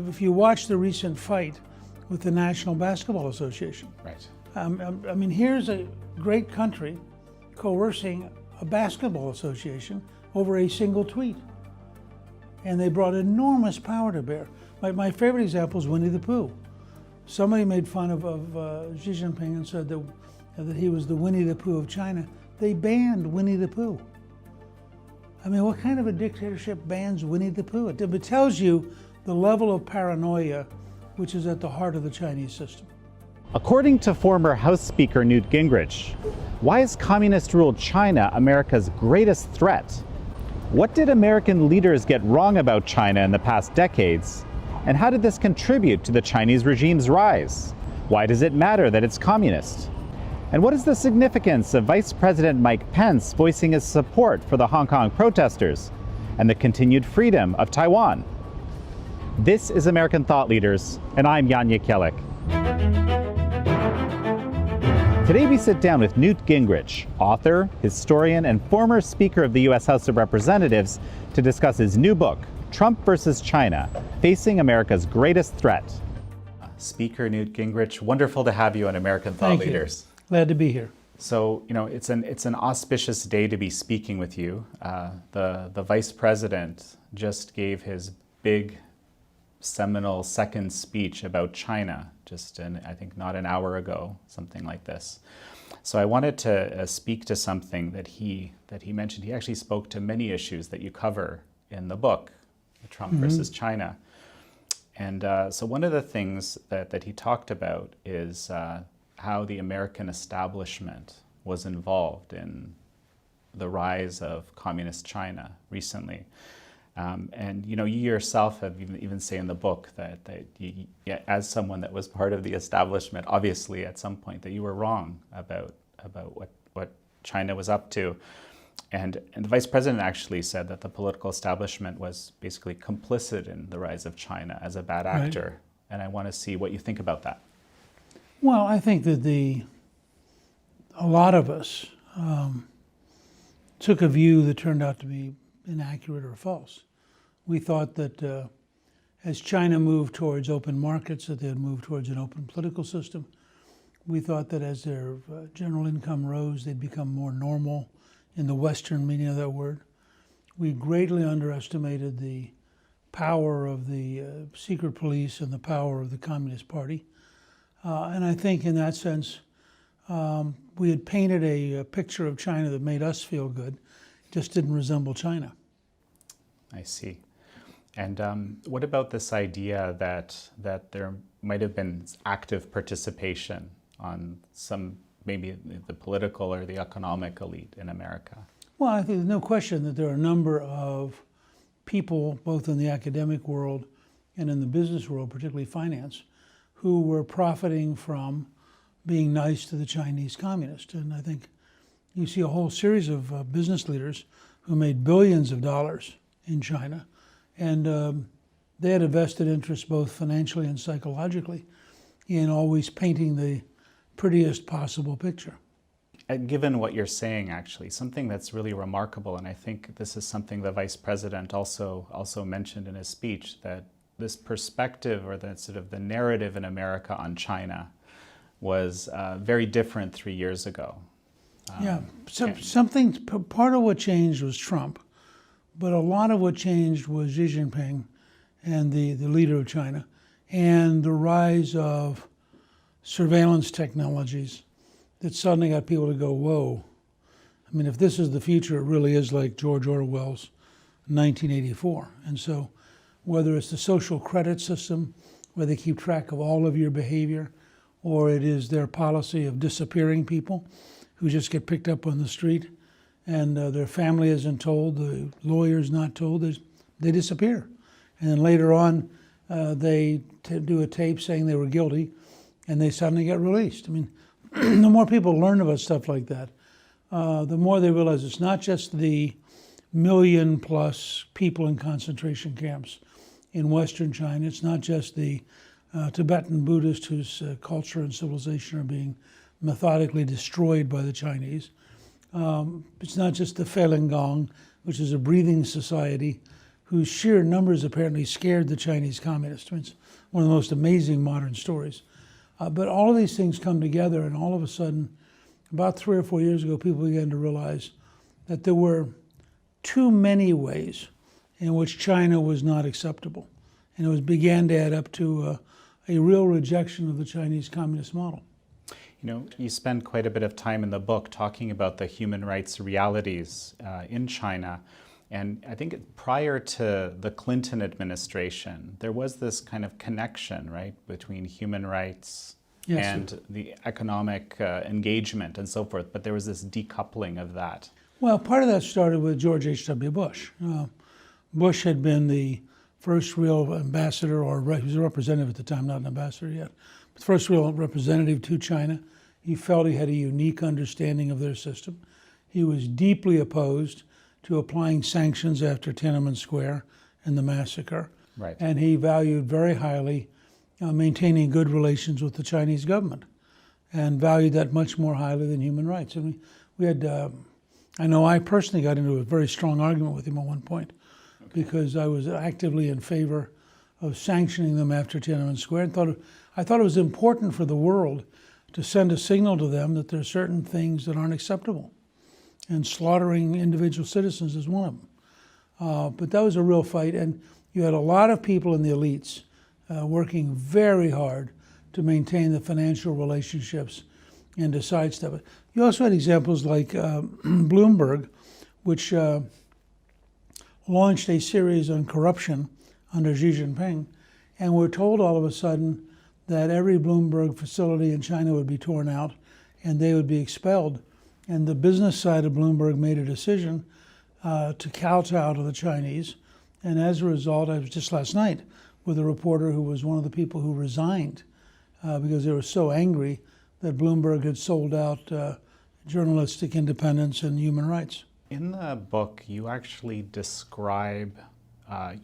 if you watch the recent fight with the National Basketball Association. Right. I mean, here's a great country coercing a basketball association over a single tweet. And they brought enormous power to bear. My favorite example is Winnie the Pooh. Somebody made fun of Xi Jinping and said that he was the Winnie the Pooh of China. They banned Winnie the Pooh. I mean, what kind of a dictatorship bans Winnie the Pooh? It tells you the level of paranoia which is at the heart of the Chinese system. According to former House Speaker Newt Gingrich, why is communist-ruled China America's greatest threat? What did American leaders get wrong about China in the past decades? And how did this contribute to the Chinese regime's rise? Why does it matter that it's communist? And what is the significance of Vice President Mike Pence voicing his support for the Hong Kong protesters and the continued freedom of Taiwan? This is American Thought Leaders, and I'm Jan Jekielek. Today we sit down with Newt Gingrich, author, historian, and former Speaker of the U.S. House of Representatives, to discuss his new book, Trump versus China, Facing America's Greatest Threat. Speaker Newt Gingrich, wonderful to have you on American Thought Leaders. Glad to be here. So, you know, it's an auspicious day to be speaking with you. The Vice President just gave his big, seminal second speech about China, just I think not an hour ago, something like this. So I wanted to speak to something that he mentioned. He actually spoke to many issues that you cover in the book, Trump versus China. And so one of the things that he talked about is how the American establishment was involved in the rise of communist China recently. And you know, you yourself have even say in the book that you, as someone that was part of the establishment, obviously at some point that you were wrong about what China was up to. And the Vice President actually said that the political establishment was basically complicit in the rise of China as a bad actor. Right. And I want to see what you think about that. Well, I think that a lot of us took a view that turned out to be inaccurate or false. We thought that as China moved towards open markets, that they would move towards an open political system. We thought that as their general income rose, they'd become more normal in the Western meaning of that word. We greatly underestimated the power of the secret police and the power of the Communist Party. And I think in that sense, we had painted a picture of China that made us feel good, just didn't resemble China. I see. And what about this idea that there might have been active participation on some, maybe the political or the economic elite in America? Well, I think there's no question that there are a number of people, both in the academic world and in the business world, particularly finance, who were profiting from being nice to the Chinese communists. And I think you see a whole series of business leaders who made billions of dollars in China, and they had a vested interest both financially and psychologically in always painting the prettiest possible picture. And given what you're saying, actually, something that's really remarkable, and I think this is something the Vice President also mentioned in his speech, that this perspective or that sort of the narrative in America on China was very different 3 years ago. Part of what changed was Trump, but a lot of what changed was Xi Jinping and the leader of China, and the rise of surveillance technologies that suddenly got people to go, whoa. I mean, if this is the future, it really is like George Orwell's 1984. And so whether it's the social credit system, where they keep track of all of your behavior, or it is their policy of disappearing people who just get picked up on the street and their family isn't told, the lawyer's not told, they disappear. And then later on, they do a tape saying they were guilty, and they suddenly get released. I mean, the more people learn about stuff like that, the more they realize it's not just the 1 million+ people in concentration camps in Western China. It's not just the Tibetan Buddhists whose culture and civilization are being methodically destroyed by the Chinese. It's not just the Falun Gong, which is a breathing society whose sheer numbers apparently scared the Chinese communists. I mean, it's one of the most amazing modern stories. But all of these things come together, and all of a sudden, about 3 or 4 years ago, people began to realize that there were too many ways in which China was not acceptable. And it began to add up to a real rejection of the Chinese communist model. You know, you spend quite a bit of time in the book talking about the human rights realities in China. And I think prior to the Clinton administration, there was this kind of connection, right, between human rights and the economic engagement and so forth. But there was this decoupling of that. Well, part of that started with George H.W. Bush. Bush had been the first real ambassador, or he was a representative at the time, not an ambassador yet, but the first real representative to China. He felt he had a unique understanding of their system. He was deeply opposed to applying sanctions after Tiananmen Square and the massacre. Right. And he valued very highly maintaining good relations with the Chinese government, and valued that much more highly than human rights. And we had, I know I personally got into a very strong argument with him at one point, because I was actively in favor of sanctioning them after Tiananmen Square, and I thought it was important for the world to send a signal to them that there are certain things that aren't acceptable, and slaughtering individual citizens is one of them. But that was a real fight, and you had a lot of people in the elites working very hard to maintain the financial relationships and to sidestep it. You also had examples like Bloomberg, which launched a series on corruption under Xi Jinping, and we're told all of a sudden that every Bloomberg facility in China would be torn out and they would be expelled. And the business side of Bloomberg made a decision to kowtow to the Chinese. And as a result, I was just last night with a reporter who was one of the people who resigned because they were so angry that Bloomberg had sold out journalistic independence and human rights. In the book, you actually describe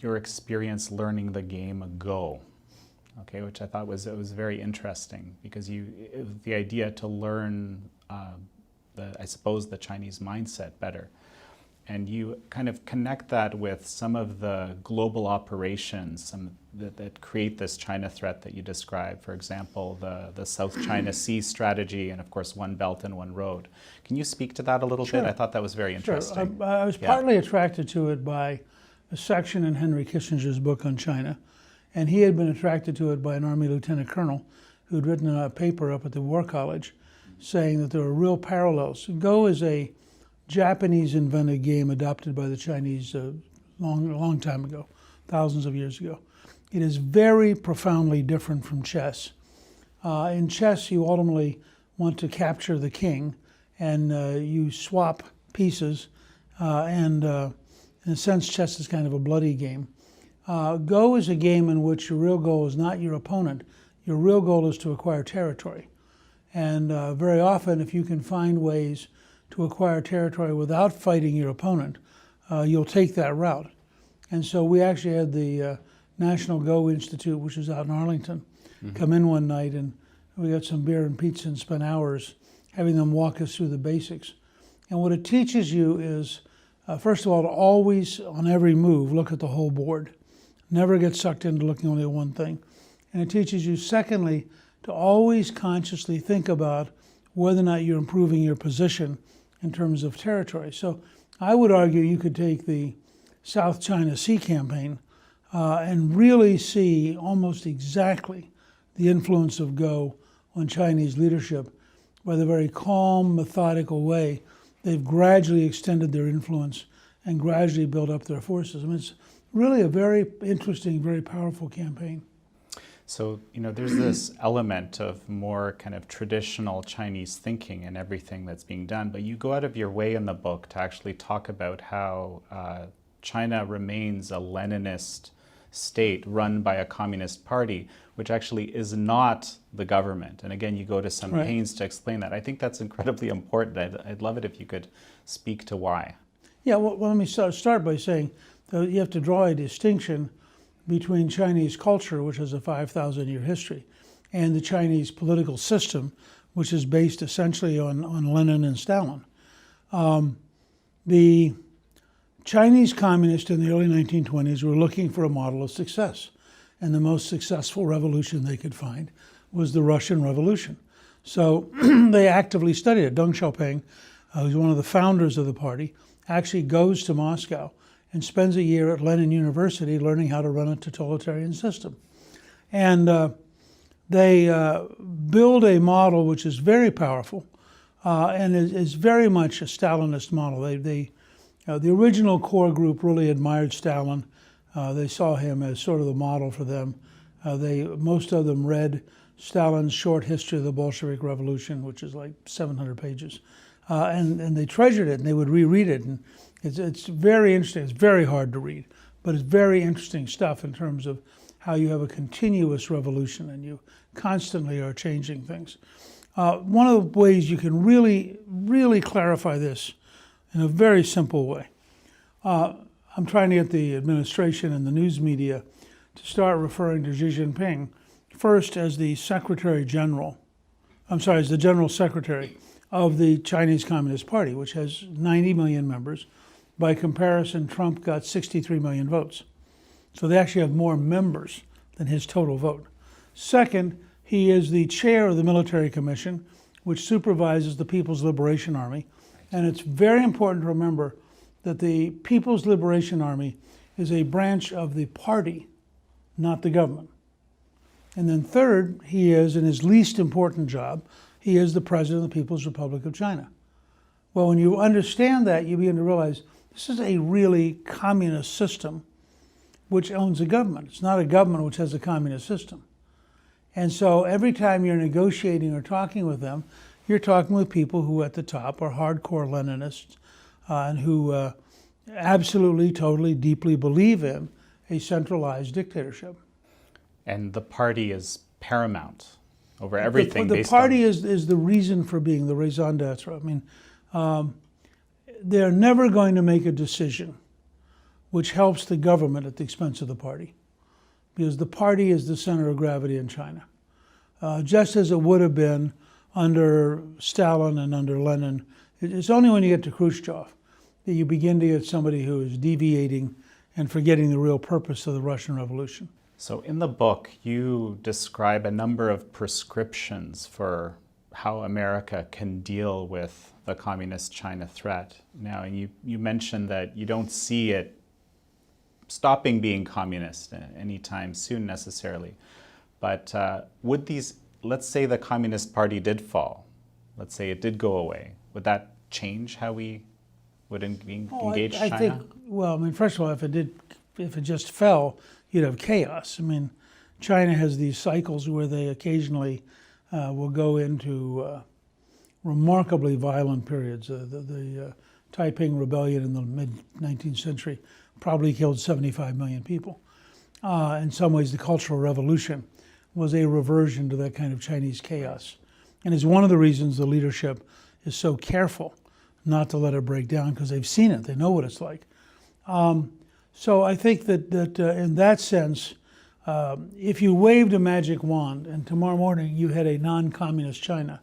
your experience learning the game Go, okay, which I thought was very interesting, because it was the idea to learn I suppose the Chinese mindset better. And you kind of connect that with some of the global operations that create this China threat that you describe. For example, the South China Sea strategy, and of course, One Belt and One Road. Can you speak to that a little bit? I thought that was very interesting. Sure. I was partly attracted to it by a section in Henry Kissinger's book on China, and he had been attracted to it by an Army lieutenant colonel who had written a paper up at the War College saying that there were real parallels. Go is a Japanese-invented game adopted by the Chinese a long time ago, thousands of years ago. It is very profoundly different from chess. In chess, you ultimately want to capture the king, and you swap pieces, and in a sense, chess is kind of a bloody game. Go is a game in which your real goal is not your opponent. Your real goal is to acquire territory. And very often, if you can find ways to acquire territory without fighting your opponent, you'll take that route. And so we actually had the National Go Institute, which is out in Arlington, come in one night, and we got some beer and pizza and spent hours having them walk us through the basics. And what it teaches you is, first of all, to always, on every move, look at the whole board. Never get sucked into looking only at one thing. And it teaches you, secondly, to always consciously think about whether or not you're improving your position in terms of territory. So I would argue you could take the South China Sea campaign and really see almost exactly the influence of Go on Chinese leadership by the very calm, methodical way they've gradually extended their influence and gradually built up their forces. I mean, it's really a very interesting, very powerful campaign. So, there's this element of more kind of traditional Chinese thinking in everything that's being done, but you go out of your way in the book to actually talk about how China remains a Leninist state run by a communist party, which actually is not the government. And again, you go to some pains to explain that. I think that's incredibly important. I'd love it if you could speak to why. Yeah, well let me start by saying that you have to draw a distinction between Chinese culture, which has a 5,000-year history, and the Chinese political system, which is based essentially on Lenin and Stalin. The Chinese communists in the early 1920s were looking for a model of success. And the most successful revolution they could find was the Russian Revolution. So they actively studied it. Deng Xiaoping, who's one of the founders of the party, actually goes to Moscow and spends a year at Lenin University learning how to run a totalitarian system. And they build a model which is very powerful and is very much a Stalinist model. The original core group really admired Stalin. They saw him as sort of the model for them. Most of them read Stalin's short history of the Bolshevik Revolution, which is like 700 pages. And they treasured it, and they would reread it. And it's very interesting. It's very hard to read, but it's very interesting stuff in terms of how you have a continuous revolution and you constantly are changing things. One of the ways you can really, really clarify this in a very simple way, I'm trying to get the administration and the news media to start referring to Xi Jinping first as the as the General Secretary of the Chinese Communist Party, which has 90 million members. By comparison, Trump got 63 million votes. So they actually have more members than his total vote. Second, he is the chair of the Military Commission, which supervises the People's Liberation Army. And it's very important to remember that the People's Liberation Army is a branch of the party, not the government. And then third, he is, in his least important job, he is the president of the People's Republic of China. Well, when you understand that, you begin to realize this is a really communist system which owns a government. It's not a government which has a communist system. And so every time you're negotiating or talking with them, you're talking with people who at the top are hardcore Leninists and who absolutely, totally, deeply believe in a centralized dictatorship. And the party is paramount over everything. The party is the reason for being, the raison d'etre. I mean, they're never going to make a decision which helps the government at the expense of the party, because the party is the center of gravity in China. Just as it would have been under Stalin and under Lenin. It's only when you get to Khrushchev that you begin to get somebody who is deviating and forgetting the real purpose of the Russian Revolution. So in the book, you describe a number of prescriptions for how America can deal with the communist China threat. Now, you mentioned that you don't see it stopping being communist anytime soon necessarily. But would these, let's say the Communist Party did fall, let's say it did go away, would that change how we would engage China? I think, well, I mean, first of all, if it just fell, you'd have chaos. I mean, China has these cycles where they occasionally will go into remarkably violent periods. The Taiping Rebellion in the mid-19th century probably killed 75 million people. In some ways, the Cultural Revolution was a reversion to that kind of Chinese chaos. And it's one of the reasons the leadership is so careful not to let it break down, because they've seen it, they know what it's like. So I think that in that sense, if you waved a magic wand and tomorrow morning you had a non-communist China,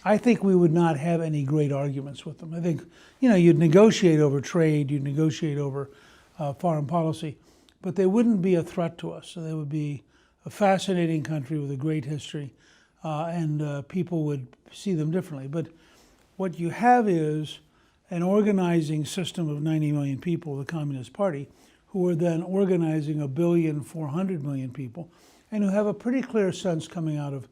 I think we would not have any great arguments with them. I think, you'd negotiate over trade, you'd negotiate over foreign policy, but they wouldn't be a threat to us. So they would be a fascinating country with a great history, and people would see them differently. But what you have is an organizing system of 90 million people, the Communist Party, who are then organizing 1.4 billion people, and who have a pretty clear sense coming out of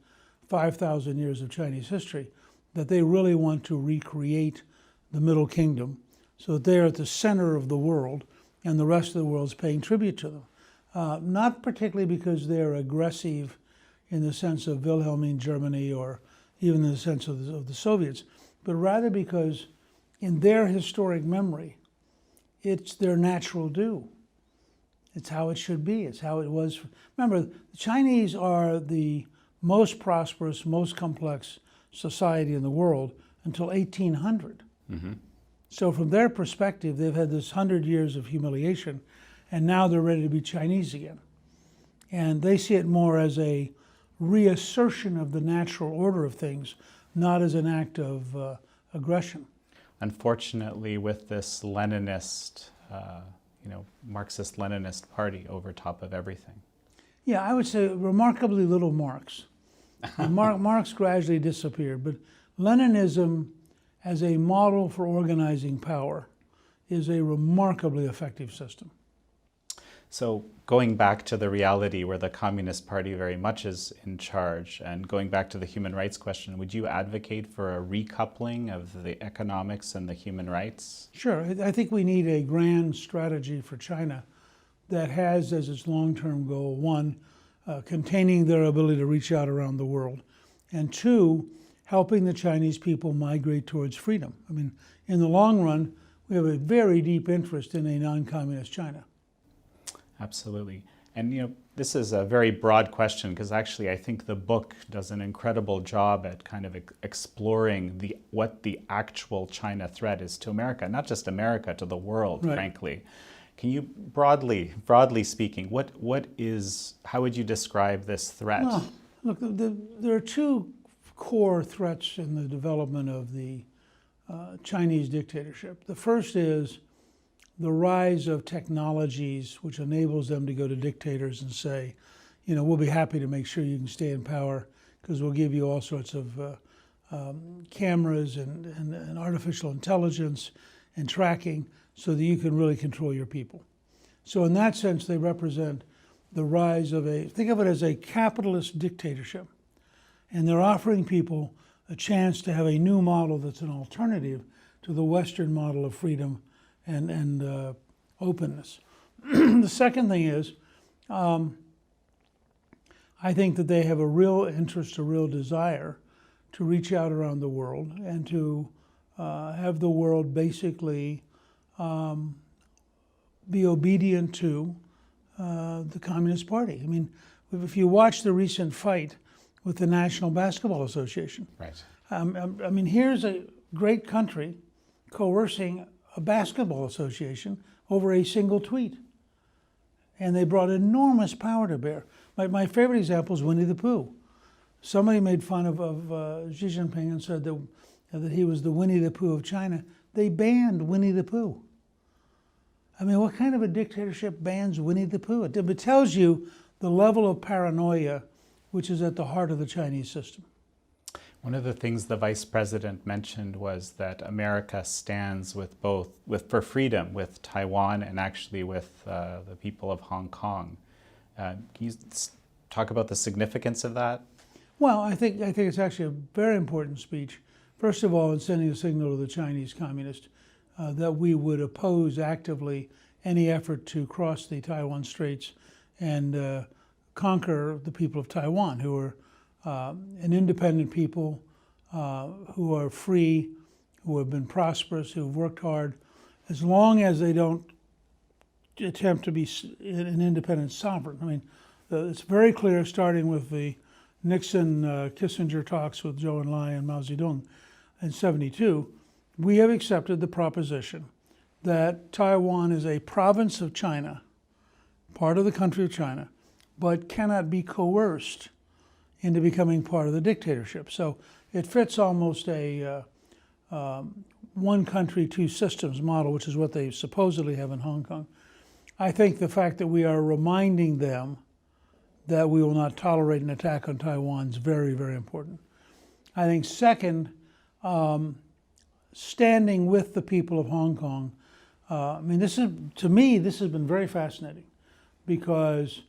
5,000 years of Chinese history that they really want to recreate the Middle Kingdom so that they're at the center of the world and the rest of the world is paying tribute to them. Not particularly because they're aggressive in the sense of Wilhelmine Germany or even in the sense of the Soviets, but rather because in their historic memory, it's their natural due. It's how it should be. It's how it was. Remember, the Chinese are the most prosperous, most complex society in the world until 1800. Mm-hmm. So from their perspective, they've had this 100 years of humiliation, and now they're ready to be Chinese again. And they see it more as a reassertion of the natural order of things, not as an act of aggression. Unfortunately, with this Leninist Marxist-Leninist party over top of everything. Yeah, I would say remarkably little Marx. Marx gradually disappeared, but Leninism as a model for organizing power is a remarkably effective system. So going back to the reality where the Communist Party very much is in charge, and going back to the human rights question, would you advocate for a recoupling of the economics and the human rights? Sure. I think we need a grand strategy for China that has as its long-term goal, one, containing their ability to reach out around the world, and two, helping the Chinese people migrate towards freedom. I mean, in the long run, we have a very deep interest in a non-communist China. Absolutely. And this is a very broad question, because actually I think the book does an incredible job at kind of exploring what the actual China threat is to America, not just America, to the world, right. Frankly. Can you broadly speaking, how would you describe this threat? Well, look, there are two core threats in the development of the Chinese dictatorship. The first is the rise of technologies which enables them to go to dictators and say, we'll be happy to make sure you can stay in power because we'll give you all sorts of cameras and artificial intelligence and tracking so that you can really control your people. So in that sense, they represent the rise of think of it as a capitalist dictatorship. And they're offering people a chance to have a new model that's an alternative to the Western model of freedom and openness. The second thing is, I think that they have a real interest, a real desire to reach out around the world and to have the world basically be obedient to the Communist Party. I mean, if you watch the recent fight with the National Basketball Association, right. I mean, here's a great country coercing a basketball association over a single tweet. And they brought enormous power to bear. My favorite example is Winnie the Pooh. Somebody made fun of Xi Jinping and said that he was the Winnie the Pooh of China. They banned Winnie the Pooh. I mean, what kind of a dictatorship bans Winnie the Pooh? It tells you the level of paranoia which is at the heart of the Chinese system. One of the things the vice president mentioned was that America stands for freedom with Taiwan and actually with the people of Hong Kong. Can you talk about the significance of that? Well, I think it's actually a very important speech. First of all, in sending a signal to the Chinese communists that we would oppose actively any effort to cross the Taiwan Straits and conquer the people of Taiwan, who are an independent people who are free, who have been prosperous, who have worked hard, as long as they don't attempt to be an independent sovereign. I mean, it's very clear, starting with the Nixon-Kissinger talks with Zhou Enlai and Mao Zedong in '72, we have accepted the proposition that Taiwan is a province of China, part of the country of China, but cannot be coerced into becoming part of the dictatorship. So it fits almost a one country, two systems model, which is what they supposedly have in Hong Kong. I think the fact that we are reminding them that we will not tolerate an attack on Taiwan is very, very important. I think second, standing with the people of Hong Kong. I mean, to me, this has been very fascinating because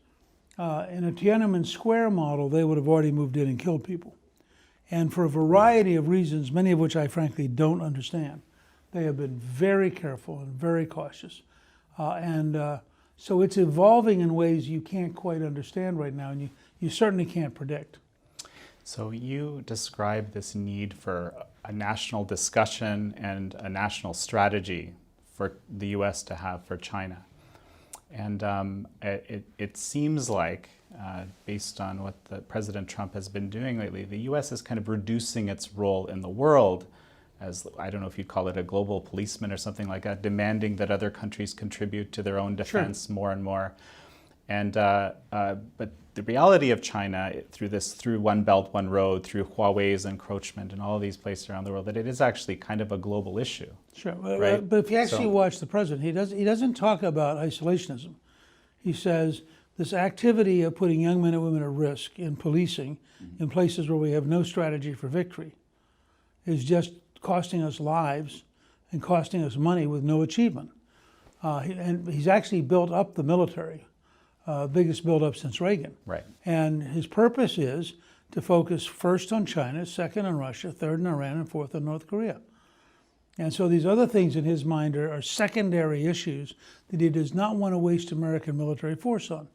in a Tiananmen Square model, they would have already moved in and killed people. And for a variety of reasons, many of which I frankly don't understand, they have been very careful and very cautious. So it's evolving in ways you can't quite understand right now, and you certainly can't predict. So you describe this need for a national discussion and a national strategy for the U.S. to have for China. And it seems like, based on what President Trump has been doing lately, the U.S. is kind of reducing its role in the world as, I don't know if you'd call it a global policeman or something like that, demanding that other countries contribute to their own defense more and more. And but the reality of China through One Belt, One Road, through Huawei's encroachment and all these places around the world, that it is actually kind of a global issue. Sure, right? but if you actually So- watch the president, he doesn't talk about isolationism. He says this activity of putting young men and women at risk in policing in places where we have no strategy for victory is just costing us lives and costing us money with no achievement. And he's actually built up the military, biggest build-up since Reagan. Right. And his purpose is to focus first on China, second on Russia, third on Iran, and fourth on North Korea. And so these other things in his mind are secondary issues that he does not want to waste American military force on.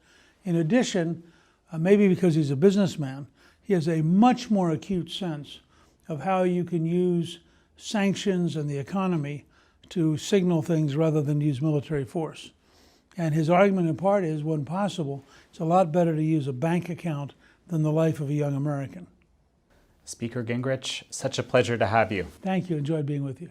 In addition, maybe because he's a businessman, he has a much more acute sense of how you can use sanctions and the economy to signal things rather than use military force. And his argument in part is, when possible, it's a lot better to use a bank account than the life of a young American. Speaker Gingrich, such a pleasure to have you. Thank you. Enjoyed being with you.